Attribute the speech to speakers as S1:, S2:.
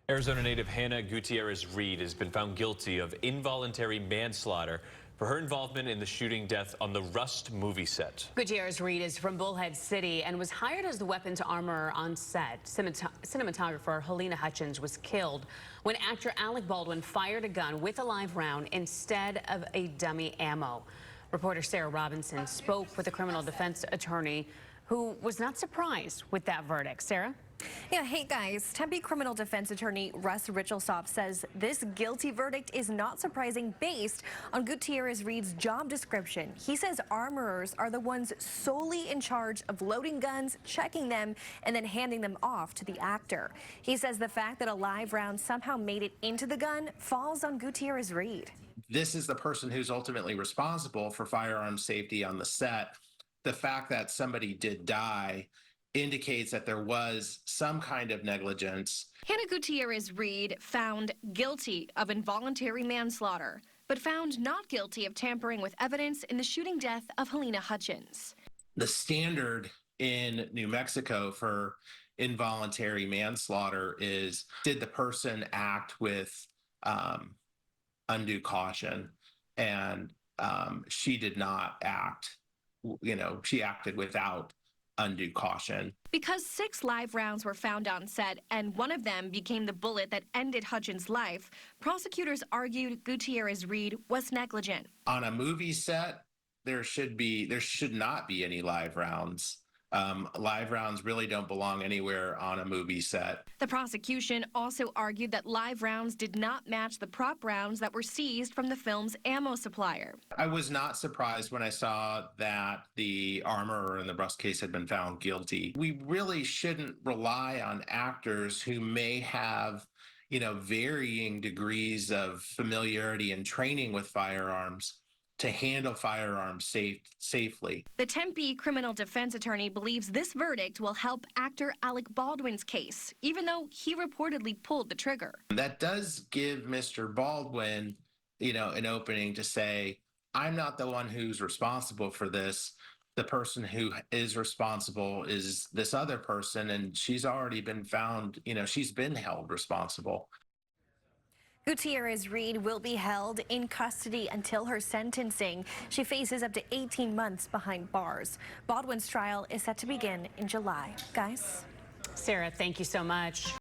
S1: Arizona native Hannah Gutierrez-Reed has been found guilty of involuntary manslaughter for her involvement in the shooting death on the Rust movie set.
S2: Gutierrez-Reed is from Bullhead City and was hired as the weapons armorer on set. Cinematographer Halyna Hutchins was killed when actor Alec Baldwin fired a gun with a live round instead of a dummy ammo. Reporter Sarah Robinson spoke with a criminal defense attorney who was not surprised with that verdict. Sarah?
S3: Yeah, hey guys, Tempe criminal defense attorney Russ Richelsoph says this guilty verdict is not surprising based on Gutierrez-Reed's job description. He says armorers are the ones solely in charge of loading guns, checking them, and then handing them off to the actor. He says the fact that a live round somehow made it into the gun falls on Gutierrez-Reed.
S4: This is the person who's ultimately responsible for firearm safety on the set. The fact that somebody did die indicates that there was some kind of negligence.
S3: Hannah Gutierrez-Reed found guilty of involuntary manslaughter, but found not guilty of tampering with evidence in the shooting death of Halyna Hutchins.
S4: The standard in New Mexico for involuntary manslaughter is, did the person act with undue caution? And she did not act. She acted without undue caution.
S3: Because 6 live rounds were found on set and one of them became the bullet that ended Hutchins' life, prosecutors argued Gutierrez-Reed was negligent.
S4: On a movie set, there should not be any live rounds. Live rounds really don't belong anywhere on a movie set.
S3: The prosecution also argued that live rounds did not match the prop rounds that were seized from the film's ammo supplier.
S4: I was not surprised when I saw that the armorer in the Rust case had been found guilty. We really shouldn't rely on actors who may have, varying degrees of familiarity and training with firearms to handle firearms safely.
S3: The Tempe criminal defense attorney believes this verdict will help actor Alec Baldwin's case, even though he reportedly pulled the trigger.
S4: That does give Mr. Baldwin, an opening to say, I'm not the one who's responsible for this. The person who is responsible is this other person, and she's already been found, she's been held responsible.
S3: Gutierrez-Reed will be held in custody until her sentencing. She faces up to 18 months behind bars. Baldwin's trial is set to begin in July. Guys?
S2: Sarah, thank you so much.